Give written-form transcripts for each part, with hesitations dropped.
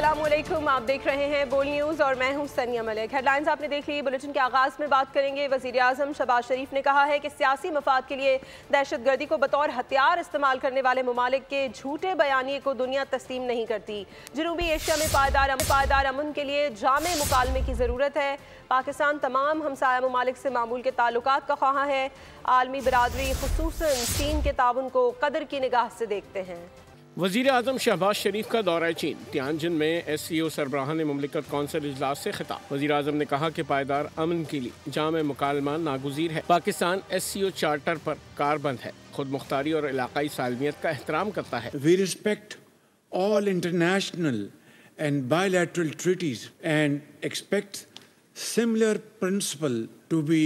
अस्सलाम वालेकुम, आप देख रहे हैं बोल न्यूज़ और मैं हूं सनिया मलिक। हेडलाइंस आपने देख ली। बुलेटिन के आगाज़ में बात करेंगे। वज़ीर आज़म शहबाज शरीफ ने कहा है कि सियासी मफाद के लिए दहशतगर्दी को बतौर हथियार इस्तेमाल करने वाले ममालिक के झूठे बयानिए को दुनिया तस्लीम नहीं करती। जनूबी एशिया में पायदार अमन के लिए जामे मुकालमे की ज़रूरत है। पाकिस्तान तमाम हमसाया ममालिक से मामूल के ताल्लुकात का ख्वाह है। आलमी बिरादरी खुसूसन चीन के ताउन को कदर की निगाह से देखते हैं। वज़ीर आज़म शहबाज शरीफ का दौरा चीन। तियानजिन में SCO सरबराहान मुमलिकत कौंसिल इजलास से खिताब। वज़ीर आज़म ने कहा कि पायदार अमन के लिए जामे मुकालमा नागुज़ीर है। पाकिस्तान SCO चार्टर पर कारबंद है, खुद मुख्तारी और इलाकाई सालमियत का एहतराम करता है। We respect all international and bilateral treaties and expect similar principle to be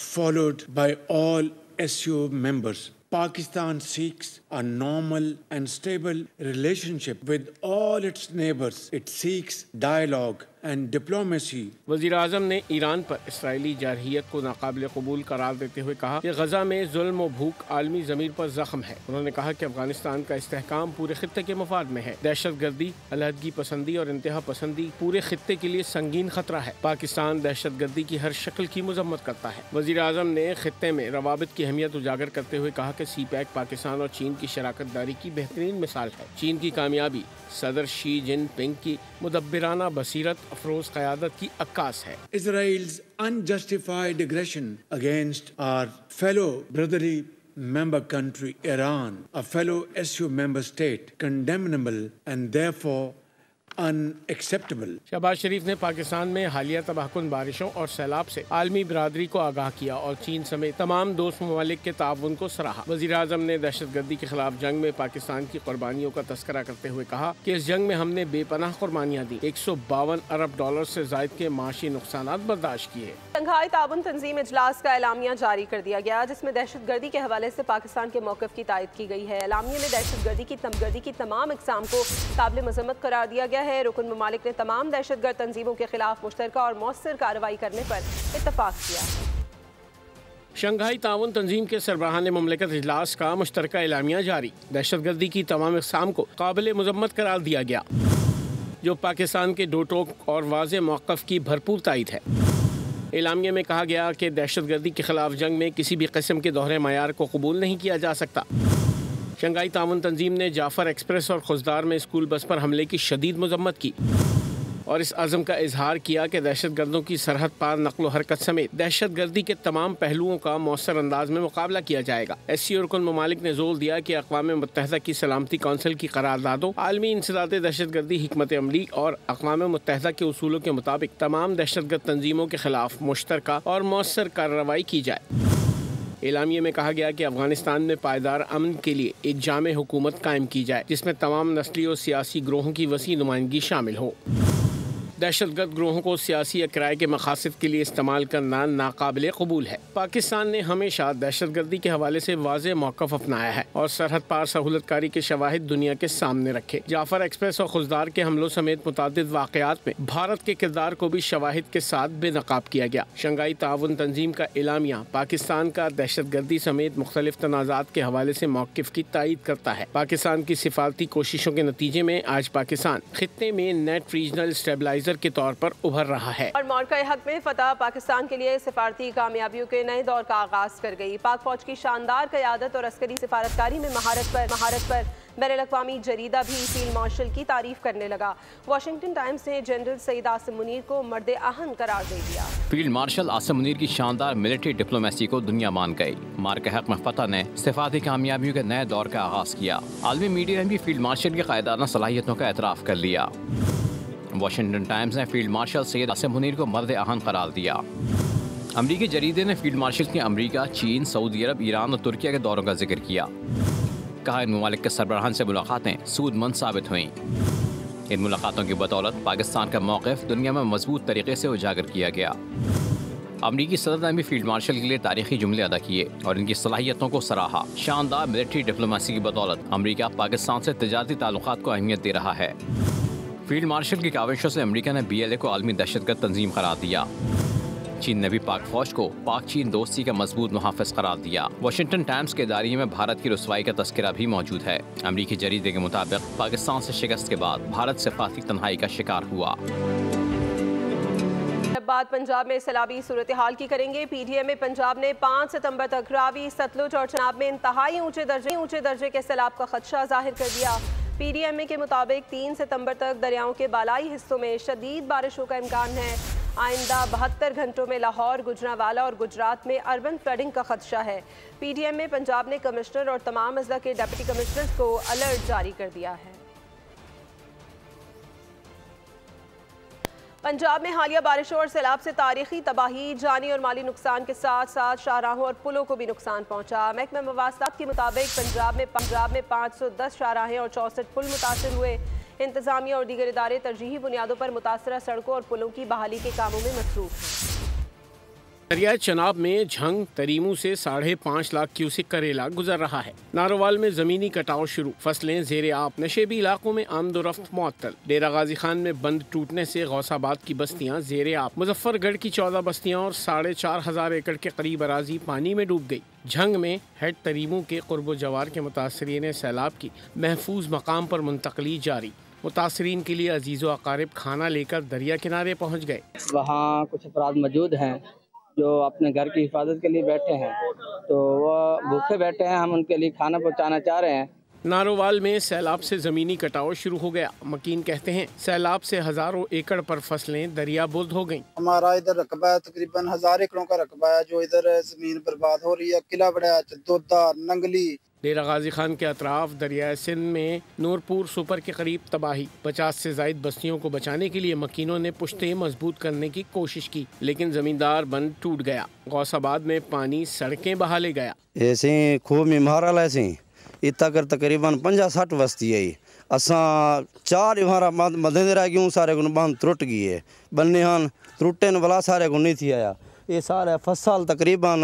followed by all SCO members. Pakistan seeks a normal and stable relationship with all its neighbors. It seeks dialogue and diplomacy. वज़ीर आज़म ने Iran पर Israeli जारहियत को नाकाबिल कबूल करार देते हुए कहा कि गजा में जुल्म और भूख आलमी ज़मीन पर जख्म है। उन्होंने कहा कि अफगानिस्तान का इस्तेहकाम पूरे खित्ते के मफाद में है। दहशतगर्दी, अलहदगी पसंदी और इंतहा पसंदी पूरे खित्ते के लिए संगीन खतरा है। पाकिस्तान दहशतगर्दी की हर शक्ल की मजम्मत करता है। वज़ीर आज़म ने खित्ते में रवाबित की अहमियत उजागर करते हुए कहा कि CPEC पाकिस्तान और चीन की शराकत दारी की बेहतरीन मिसाल है। चीन की कामयाबी सदर शी जिनपिंग की मुदब्बिराना बसीरत अफरोज क़यादत की अक्कास है। Israel's unjustified aggression against our fellow brotherly member country Iran, a fellow SCO member state, condemnable and therefore unacceptable. Shahbaz शरीफ ने पाकिस्तान में हालिया तबाहकुन बारिशों और सैलाब से आलमी बिरादरी को आगाह किया और चीन समेत तमाम दोस्त ममालिक के ताउन को सराहा। वज़ीर आज़म ने दहशतगर्दी के खिलाफ जंग में पाकिस्तान की कुर्बानियों का तस्करा करते हुए कहा कि इस जंग में हमने बेपनाह कुर्बानियाँ दी, $152 अरब से ज़ायद के माशी नुकसानात बर्दाश्त किए। शंघाई ताउन तंजीम इजलास का एलामिया जारी कर दिया गया, जिसमें दहशतगर्दी के हवाले से पाकिस्तान के मौक़िफ़ की तायद की गई है। एलामिया में दहशतगर्दी की तमाम इक़साम को काबिल मज़म्मत करार दिया गया है। रुकन ममालिक ने तमाम दहशतगर्द तंजीमों के खिलाफ मुश्तरका और मौसर कार्रवाई करने पर इत्तफाक किया। शंघाई ताउन तंजीम के सरबराहान मुमलिकत इजलास का मुश्तरका एलामिया जारी। दहशतगर्दी की तमाम इक़साम को काबिल मज़म्मत करार दिया गया, जो पाकिस्तान के दो टोक और वाज़े मौक़िफ़ की भरपूर तायद है। एलामिया में कहा गया कि दहशतगर्दी के खिलाफ जंग में किसी भी किस्म के दोहरे मयार को कबूल नहीं किया जा सकता। शंघाई ताउन तंजीम ने जाफर एक्सप्रेस और खुजदार में स्कूल बस पर हमले की शदीद मजम्मत की और इस अज़म का इजहार किया कि दहशतगर्दों की सरहद पार नक्ल व हरकत समेत दहशतगर्दी के तमाम पहलुओं का मौसर अंदाज में मुकाबला किया जाएगा। SCO रुकन ममालिक ने जोर दिया कि अक़वाम मुत्तहिदा की सलामती कौंसिल की करारदादों, आलमी इंसदाद दहशतगर्दी हिकमत अमली और अक़वाम मुत्तहिदा के उसूलों के मुताबिक तमाम दहशतगर्द तंजीमों के खिलाफ मुश्तरका और मौसर कार्रवाई की जाए। एलामिया में कहा गया कि अफगानिस्तान में पायदार अमन के लिए एक जामे हुकूमत कायम की जाए, जिसमें तमाम नस्ली और सियासी ग्रोहों की वसी नुमाइंदगी शामिल हो। दहशतगर्द ग्रोहों को सियासी या किराए के मकासद के लिए इस्तेमाल करना नाकाबिल कबूल है। पाकिस्तान ने हमेशा दहशतगर्दी के हवाले से वाज़े मौक़िफ़ अपनाया है और सरहद पार सहूलतकारी के शवाहिद दुनिया के सामने रखे। जाफर एक्सप्रेस और खुजदार के हमलों समेत मुतादिद वाक़यात में भारत के किरदार को भी शवाहिद के साथ बेनकाब किया गया। शंघाई ताउन तंजीम का एलामिया पाकिस्तान का दहशतगर्दी समेत मुख्तलिफ तनाज़ात के हवाले से मौक़िफ़ की तायद करता है। पाकिस्तान की सिफारती कोशिशों के नतीजे में आज पाकिस्तान खित्ते में नेट रीजनल स्टेबलाइजर के तौर पर उभर रहा है। और मौक़ा हक में फतह पाकिस्तान के लिए सिफारती कामयाबियों के नए दौर का आगाज कर गई। पाक फौज की शानदार क़यादत और अस्करी सिफारतकारी में महारत पर बैनुल-अक़वामी जरीदा भी फील्ड मार्शल की तारीफ करने लगा। वाशिंगटन टाइम्स ने जनरल सईद आसिम मुनीर को मर्द आहन करार दे दिया। फील्ड मार्शल आसिम मुनीर की शानदार मिलिट्री डिप्लोमेसी को दुनिया मान गई। मार्के हक में फतह ने सिफारती कामयाबियों के नए दौर का आगाज किया। आलमी मीडिया ने भी फील्ड मार्शल की कायदाना सलाहियतों का एतराफ़ कर लिया। वाशिंगटन टाइम्स ने फील्ड मार्शल सैयद आसिम मुनीर को मर्द आहन करार दिया। अमरीकी जरीदे ने फील्ड मार्शल के अमरीका, चीन, सऊदी अरब, ईरान और तुर्किया के दौरों का जिक्र किया। कहा इन ममालिक के सरबराहान से मुलाकातें सूदमंद साबित हुईं। इन मुलाकातों की बदौलत पाकिस्तान का मौक़िफ़ दुनिया में मजबूत तरीके से उजागर किया गया। अमरीकी सदर ने भी फील्ड मार्शल के लिए तारीखी जुमले अदा किए और इनकी सलाहियतों को सराहा। शानदार मिलिट्री डिप्लोमेसी की बदौलत अमरीका पाकिस्तान से तिजारती ताल्लुकात को अहमियत दे रहा है। फील्ड मार्शल की काविशों से अमरीका ने BLA को आलमी दहशतगर्द तंजीम करार दिया। चीन ने भी पाक फौज को पाक चीन दोस्ती का मजबूत मुहाफिज करार दिया। वाशिंगटन टाइम्स के इदारे में भारत की रुसवाई का तस्करा भी मौजूद है। अमरीकी जरीदे के मुताबिक पाकिस्तान से शिकस्त के बाद भारत सिफाती तन्हाई का शिकार हुआ। बात पंजाब में सैलाबी सूरत हाल की करेंगे। पीडीएम में पंजाब ने 5 सितंबर तक रावी, सतलुज और चनाब में इंतहाई ऊंचे दर्जे के सैलाब का खदशा जाहिर कर दिया। पीडीएमए के मुताबिक 3 सितंबर तक दरियाओं के बालाई हिस्सों में शदीद बारिशों का इम्कान है। आइंदा 72 घंटों में लाहौर, गुजरांवाला और गुजरात में अर्बन फ्लडिंग का खदशा है। पीडीएम में पंजाब ने कमिश्नर और तमाम अजला के डिप्टी कमिश्नर्स को अलर्ट जारी कर दिया है। पंजाब में हालिया बारिशों और सैलाब से तारीखी तबाही, जानी और माली नुकसान के साथ साथ शाहराहों और पुलों को भी नुकसान पहुंचा। महकमा मवासलात के मुताबिक पंजाब में 510 शाहराहें और 64 पुल मुतासर हुए। इंतजामिया और दीगर इदारे तरजीही बुनियादों पर मुतासरा सड़कों और पुलों की बहाली के कामों में मसरूफ हैं। दरिया चनाब में झंग तरीमू से 5.5 लाख क्यूसिक का रेला गुजर रहा है। नारोवाल में जमीनी कटाव शुरू, फसलें जेर आप, नशेबी इलाकों में आमदोरफ्त मुअत्तल। डेरा गाजी खान में बंद टूटने से गौसाबाद की बस्तियां जेर आप। मुजफ्फरगढ़ की 14 बस्तियां और 4,500 एकड़ के करीब अराजी पानी में डूब गई। झंग में हेड तरीमू के कुर्ब जवार के मुतासरीन सैलाब की महफूज मकाम पर मुंतकली जारी। मुतासरीन के लिए अजीज़ व अकारिब खाना लेकर दरिया किनारे पहुँच गए। वहाँ कुछ अफराद मौजूद हैं जो अपने घर की हिफाजत के लिए बैठे हैं, तो वो भूखे बैठे हैं, हम उनके लिए खाना पहुंचाना चाह रहे हैं। नारोवाल में सैलाब से ज़मीनी कटाव शुरू हो गया। मकीन कहते हैं सैलाब से हज़ारों एकड़ पर फसलें दरियाबुर्द हो गईं। हमारा इधर रकबा है, तकरीबन 1000 एकड़ों का रकबा है जो इधर ज़मीन बर्बाद हो रही है। किला बड़ा, चदोदा, नंगली। डेरा गाजी खान के अतराफ दरिया सिंध में नूरपुर सुपर के करीब तबाही। 50 से ज़ायद बस्तियों को बचाने के लिए मकीनों ने पुश्तें मजबूत करने की कोशिश की, लेकिन ज़मींदार बंद टूट गया। गौसाबाद में पानी सड़कें बहा ले गया। ऐसे खूब में मारा ऐसे इतना कर तकरीबन 50-60 बस्ती है। असा 4 हमारा मदद रह गयूँ, सारे को बंद त्रुट गई है। बनने हन त्रुटे न बला सारे को नहीं थी आया। ये सारा फसल तकरीबन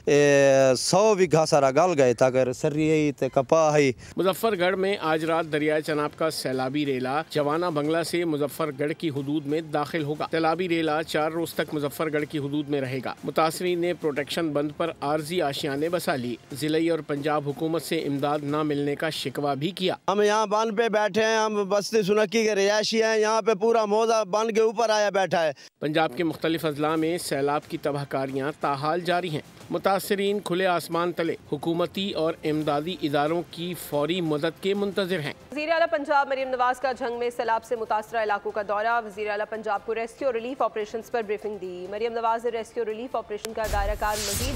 100 बीघा सारा गल गए ताकर सर्री ते कपा है। मुजफ्फरगढ़ में आज रात दरियाए चनाब का सैलाबी रेला जवाना बंगला से मुजफ्फरगढ़ की हुदूद में दाखिल होगा। सैलाबी रेला 4 रोज तक मुजफ्फरगढ़ की हुदूद में रहेगा। मुतासरीन ने प्रोटेक्शन बंद पर आर्जी आशियाने बसा ली। जिले और पंजाब हुकूमत से इमदाद न मिलने का शिकवा भी किया। हम यहाँ बांध पे बैठे हैं, हम बस्ती सुनकी के रिहायशी हैं। यहाँ पे पूरा मौजा बांध के ऊपर आया बैठा है। पंजाब के मुख्तलिफ अजला में सैलाब की तबाहकारियाँ ताहाल जारी हैं। मुतासरीन खुले आसमान तले हुकूमती और इमदादी इदारों की फौरी मदद के मुंतज़िर हैं। वज़ीर आला पंजाब मरीम नवाज का झंग में सैलाब से मुतासरा इलाकों का दौरा। वज़ीर आला पंजाब को रेस्क्यू और रिलीफ ऑपरेशंस पर ब्रीफिंग दी। मरीम नवाज ने रेस्क्यू और रिलीफ ऑपरेशन का दायरा कार मज़ीद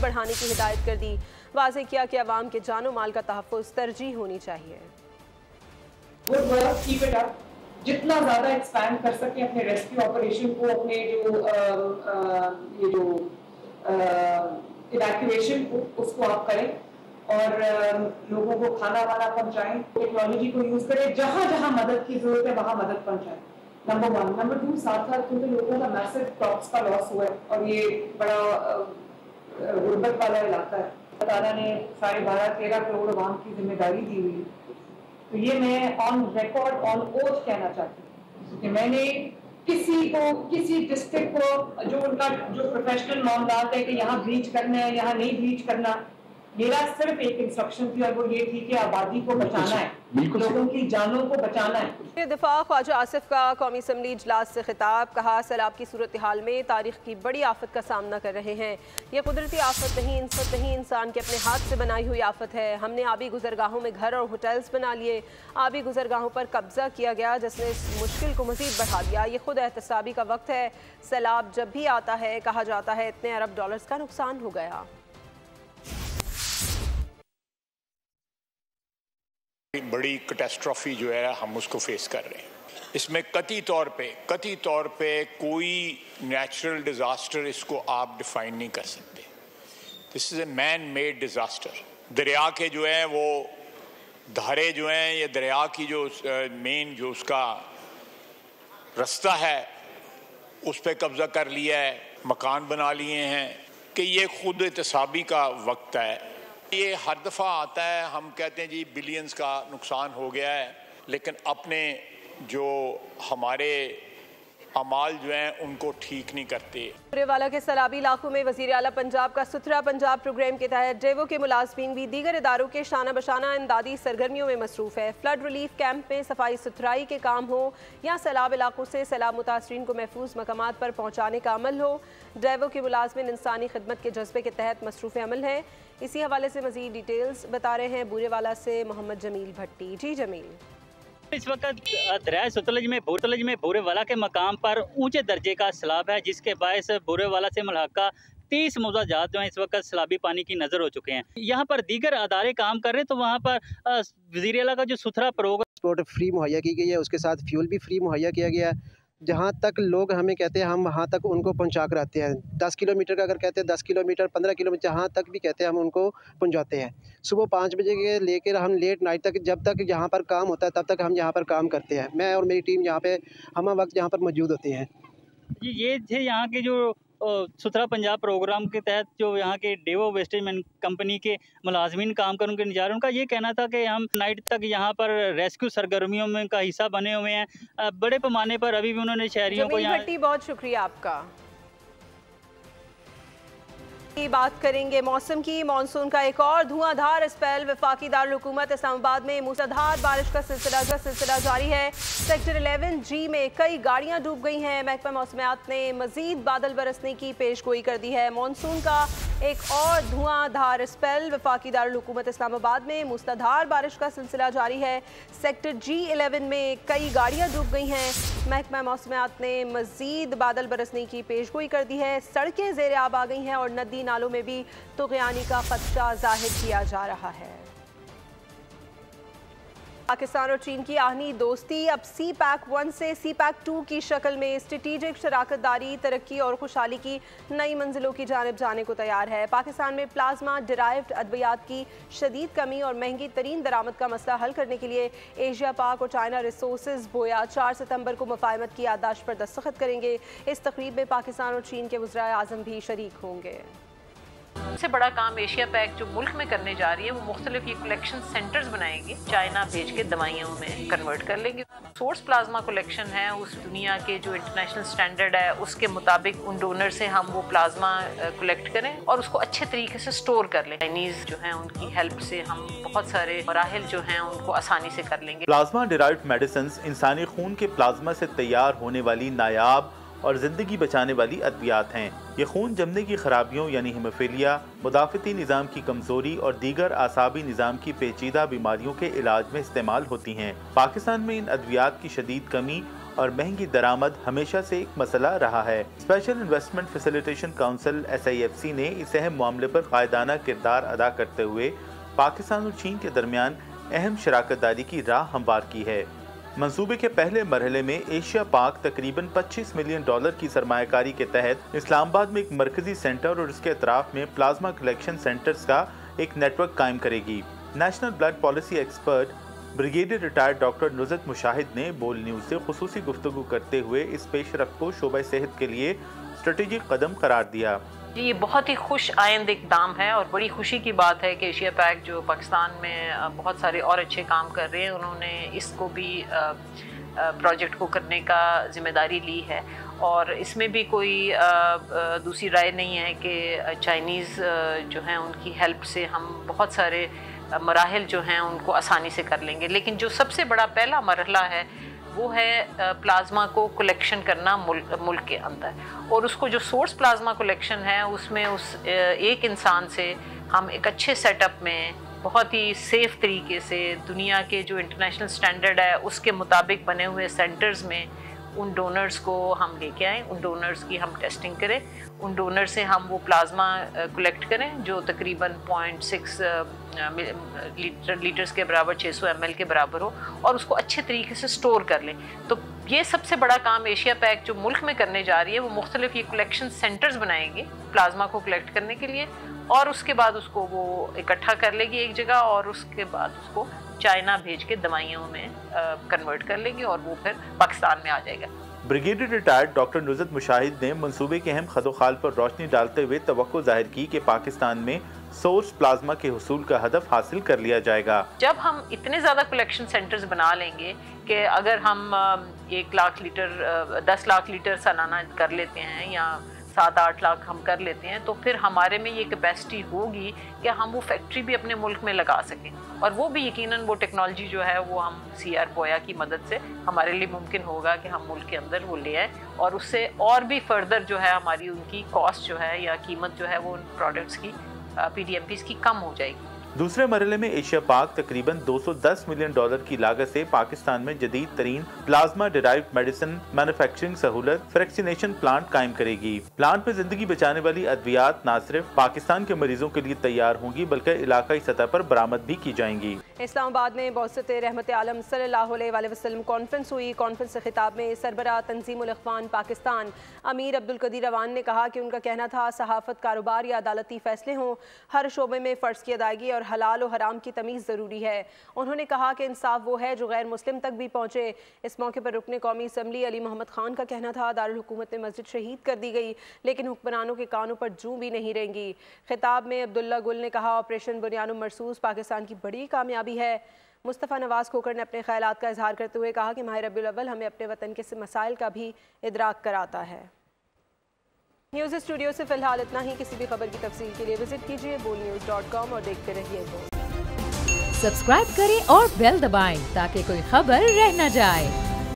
बढ़ाने की हिदायत कर दी। वाज़ेह किया कि अवाम के जानो माल का तहफ़्फ़ुज़ तरजीह होनी चाहिए। जितना ज़्यादा एक्सपैंड कर सकें अपने रेस्क्यू ऑपरेशन को, अपने जो इवैक्यूएशन को, उसको आप करें और लोगों को खाना वाना पहुंचाएं, टेक्नोलॉजी को यूज़ करें, जहाँ जहाँ मदद की ज़रूरत है वहाँ मदद पहुंचाएं। नंबर 1। नंबर 2, साथ साथ क्योंकि लोगों का मैसिव क्रॉप्स का लॉस हुआ है और ये बड़ा गुर्बत वाला इलाका है। ताला ने 12.5-13 करोड़ अवाम की जिम्मेदारी दी हुई है। तो ये मैं ऑन रिकॉर्ड, ऑन ओथ कहना चाहती हूँ कि मैंने किसी डिस्ट्रिक्ट को जो उनका जो प्रोफेशनल मामलात है कि यहाँ ब्रीच करना है, यहाँ नहीं ब्रीच करना, मेरा सिर्फ एक इंस्ट्रक्शन थी और वो ये थी कि आबादी को बचाना है, लोगों की जानों को बचाना है। दिफा ख्वाजा आसिफ का कौमी असम्बली इजलास से खिताब। कहा सैलाब की सूरत हाल में तारीख की बड़ी आफत का सामना कर रहे हैं। यह कुदरती आफत नहीं, इंसान के अपने हाथ से बनाई हुई आफत है। हमने आबी गुजरगाहों में घर और होटल्स बना लिए। आबी गुजरगाहों पर कब्जा किया गया जिसने इस मुश्किल को मजीद बढ़ा दिया। ये खुद एहतसाबी का वक्त है। सैलाब जब भी आता है कहा जाता है इतने अरब डॉलर्स का नुकसान हो गया। बड़ी कैटास्ट्रॉफी जो है हम उसको फेस कर रहे हैं। इसमें कतई तौर पे कोई नेचुरल डिज़ास्टर इसको आप डिफाइन नहीं कर सकते। This is a man made disaster. दरिया के जो है वो धारे जो हैं, ये दरिया की जो मेन जो उसका रास्ता है उस पर कब्ज़ा कर लिया है, मकान बना लिए हैं कि ये खुद एहतसाबी का वक्त है। ये हर दफ़ा आता है, हम कहते हैं जी बिलियंस का नुकसान हो गया है, लेकिन अपने जो हमारे अमाल जो हैं उनको ठीक नहीं करते। बुरेवाला के सैलाबी इलाकों में वज़ीर आला पंजाब का सुथरा पंजाब प्रोग्राम के तहत डेवो के मुलाजमीन भी दीगर इदारों के शाना बशाना इमदादी सरगर्मियों में मसरूफ़ है। फ्लड रिलीफ कैंप में सफाई सुथराई के काम हो या सैलाब इलाकों से सैलाब मुतासरीन को महफूज मकामात पर पहुँचाने का अमल हो, डेवो के मुलाजमीन इंसानी खिदमत के जज्बे के तहत मसरूफ़ अमल है। इसी हवाले से मज़ीद डिटेल्स बता रहे हैं बुरेवाला से मोहम्मद जमील भट्टी। जी जमील, इस वक्त दरिया सतलज में बुरेवाला के मकाम पर ऊंचे दर्जे का सैलाब है, जिसके बायस बुरेवाला से मुल्हका 30 मौजा जहाज जो है इस वक्त सैलाबी पानी की नज़र हो चुके हैं। यहाँ पर दीगर अदारे काम कर रहे हैं, तो वहाँ पर वज़ीर आला का जो सुथरा प्रोग्राम ट्रांसपोर्ट फ्री मुहैया की गई है, उसके साथ फ्यूल भी फ्री मुहैया किया गया है। जहाँ तक लोग हमें कहते हैं हम वहाँ तक उनको पहुँचा कर आते हैं। 10 किलोमीटर का अगर कहते हैं 10 किलोमीटर 15 किलोमीटर जहाँ तक भी कहते हैं हम उनको पहुँचाते हैं। सुबह 5 बजे के लेकर हम लेट नाइट तक जब तक यहाँ पर काम होता है तब तक हम यहाँ पर काम करते हैं। मैं और मेरी टीम यहाँ पे हम वक्त यहाँ पर मौजूद होते हैं। ये थे यहाँ के जो सुथरा पंजाब प्रोग्राम के तहत जो यहाँ के डेवो वेस्टेज कंपनी के मुलाजमीन काम कर उनके नज़ारे, उनका ये कहना था कि हम नाइट तक यहाँ पर रेस्क्यू सरगर्मियों में का हिस्सा बने हुए हैं। बड़े पैमाने पर अभी भी उन्होंने शहरियों को यहाँ। बहुत शुक्रिया आपका। बात करेंगे मौसम की। मानसून का एक और धुआंधार स्पेल वफाकी दारुल हुकूमत इस्लामाबाद में मूसलाधार बारिश का सिलसिला जारी है। सेक्टर 11G में कई गाड़ियां डूब गई हैं। महकमा मौसमियात ने मजीद बादल बरसने की पेशगोई कर दी है। मानसून का एक और धुआंधार स्पेल वफाकी दारुल हुकूमत इस्लामाबाद में मूसलाधार बारिश का सिलसिला जारी है। सेक्टर G11 में कई गाड़ियां डूब गई हैं। महकमा मौसमियात ने मजीद बादल बरसने की पेशगोई कर दी है। सड़कें ज़ेर आब आ गई हैं और नदी नालों में भी तुग़यानी का खदशा जाहिर किया जा रहा है। पाकिस्तान और चीन की आहनी दोस्ती अब CPAC-1 से CPAC-2 की शक्ल में स्ट्रेटेजिक शराकतदारी, तरक्की और खुशहाली की नई मंजिलों की जानिब जाने को तैयार है। पाकिस्तान में प्लाज्मा डिराइव्ड अद्वियात की शदीद कमी और महंगी तरीन दरामद का मसला हल करने के लिए एशिया पाक और चाइना रिसोर्सेज बोया 4 सितंबर को मुफाहमत की याददाश्त पर दस्तखत करेंगे। इस तकरीब में पाकिस्तान और चीन के वज़ीर आज़म भी शरीक होंगे। सबसे बड़ा काम एशिया पैक जो मुल्क में करने जा रही है वो मुख्तलिफ ये कलेक्शन सेंटर्स बनाएंगे, चाइना भेज के दवाइयों में कन्वर्ट कर लेंगे। सोर्स प्लाज्मा कलेक्शन है, उस दुनिया के जो इंटरनेशनल स्टैंडर्ड है उसके मुताबिक उन डोनर से हम वो प्लाज्मा कलेक्ट करें और उसको अच्छे तरीके से स्टोर कर लें। चाइनीज़ जो हैं उनकी हेल्प से हम बहुत सारे मराहिल जो हैं उनको आसानी से कर लेंगे। प्लाज्मा डिराइव्ड मेडिसिन इंसानी खून के प्लाज्मा से तैयार होने वाली नायाब और ज़िंदगी बचाने वाली अद्वियात हैं। ये खून जमने की खराबियों यानी हीमोफीलिया, मुदाफ़ती निज़ाम की कमज़ोरी और दीगर आसाबी निज़ाम की पेचीदा बीमारियों के इलाज में इस्तेमाल होती हैं। पाकिस्तान में इन अद्वियात की शदीद कमी और महंगी दरामद हमेशा से एक मसला रहा है। Special investment facilitation council SIFC ने इस अहम मामले पर कायदाना किरदार अदा करते हुए पाकिस्तान और चीन के दरमियान अहम शराकतदारी की राह हमवार की है। मंसूबे के पहले मरहले में एशिया पाक तकरीबन $25 मिलियन की सरमायाकारी के तहत इस्लामाबाद में एक मरकजी सेंटर और इसके अतराफ में प्लाज्मा कलेक्शन सेंटर्स का एक नेटवर्क कायम करेगी। National blood policy expert brigadier retired doctor Nusrat Mushahid ने बोल न्यूज़ से खुसूसी गुफ्तगू करते हुए इस पेशरफ्त को शोबा सेहत के लिए स्ट्रेटेजिक कदम करार दिया। ये बहुत ही खुश आइंद इक़दाम है और बड़ी खुशी की बात है कि एशिया पैक जो पाकिस्तान में बहुत सारे और अच्छे काम कर रहे हैं, उन्होंने इसको भी प्रोजेक्ट को करने का जिम्मेदारी ली है और इसमें भी कोई दूसरी राय नहीं है कि चाइनीज़ जो हैं उनकी हेल्प से हम बहुत सारे मराहिल जो हैं उनको आसानी से कर लेंगे। लेकिन जो सबसे बड़ा पहला मरहला है वो है प्लाज्मा को कलेक्शन करना मुल्क के अंदर, और उसको जो सोर्स प्लाज्मा कलेक्शन है उसमें उस एक इंसान से हम एक अच्छे सेटअप में बहुत ही सेफ़ तरीके से दुनिया के जो इंटरनेशनल स्टैंडर्ड है उसके मुताबिक बने हुए सेंटर्स में उन डोनर्स को हम लेके आएँ, उन डोनर्स की हम टेस्टिंग करें, उन डोनर से हम वो प्लाज्मा कलेक्ट करें जो तकरीबन 0.6 लीटर्स के बराबर 600 ml के बराबर हो और उसको अच्छे तरीके से स्टोर कर लें। तो ये सबसे बड़ा काम एशिया पैक जो मुल्क में करने जा रही है वो मुख्तलिफ ये कलेक्शन सेंटर्स बनाएंगे प्लाज्मा को कलेक्ट करने के लिए और उसके बाद उसको वो इकट्ठा कर लेगी एक जगह और उसके बाद उसको चाइना भेज के दवाइयों में कन्वर्ट कर लेंगे और वो फिर पाकिस्तान में आ जाएगा। Brigadier retired doctor Nusrat Mushahid ने मंसूबे के अहम खदोखाल पर रोशनी डालते हुए तवक्को जाहिर की कि पाकिस्तान में सोर्स प्लाज्मा के हुसूल का हदफ हासिल कर लिया जाएगा। जब हम इतने ज़्यादा कलेक्शन सेंटर्स बना लेंगे कि अगर हम 1 लाख लीटर 10 लाख लीटर सालाना कर लेते हैं या 7-8 लाख हम कर लेते हैं, तो फिर हमारे में ये कैपेसिटी होगी कि हम वो फैक्ट्री भी अपने मुल्क में लगा सकें, और वो भी यकीनन वो टेक्नोलॉजी जो है वो हम CR पोया की मदद से हमारे लिए मुमकिन होगा कि हम मुल्क के अंदर वो ले आए, और उससे और भी फर्दर जो है हमारी उनकी कॉस्ट जो है या कीमत जो है वो उन प्रोडक्ट्स की PDMPs की कम हो जाएगी। दूसरे मरहले में एशिया पाक तकरीबन $210 मिलियन की लागत से पाकिस्तान में जदीद तरीन प्लाज्मा डिराइव्ड मेडिसिन मैन्युफैक्चरिंग सहूलत फ्रैक्सीनेशन प्लांट कायम करेगी। प्लांट में जिंदगी बचाने वाली अद्वियात न सिर्फ पाकिस्तान के मरीजों के लिए तैयार होंगी बल्कि इलाकाई सतह पर बरामद भी की जाएंगी। इस्लामाबाद में बौसत रहमत आलम सल्लल्लाहु अलैहि वसल्लम कॉन्फ्रेंस हुई। कॉन्फ्रेंस से खिताब में सरबराह तंजीमुल अख्वान पाकिस्तान अमीर अब्दुल कदीर अवान ने कहा कि उनका कहना था सहाफत, कारोबार या अदालती फैसले हों, हर शोबे में फ़र्ज़ की अदायगी और हलाल और हराम की तमीज़ ज़रूरी है। उन्होंने कहा कि इंसाफ वो है जो गैर मुस्लिम तक भी पहुँचे। इस मौके पर रुकने कौमी असम्बली अली मोहम्मद खान का कहना था दारुल हुकूमत में मस्जिद शहीद कर दी गई, लेकिन हुक्मरानों के कानों पर जूं भी नहीं रहेंगी। खिताब में अब्दुल्ला गुल ने कहा ऑपरेशन बुनियानुम मरसूस पाकिस्तान की बड़ी कामयाबी है। मुस्तफ़ा नवाज़ खोकर ने अपने ख्यालात का इजहार करते हुए कहा कि माह रबीउल अव्वल हमें अपने वतन के मसाइल का भी इदराक कराता है। न्यूज़ स्टूडियो से फिलहाल इतना ही। किसी भी खबर की तफसील के लिए विजिट कीजिए boldnews.com और देखते रहिए बोल्ड। सब्सक्राइब करें और बेल दबाएं ताकि कोई खबर रह न जाए।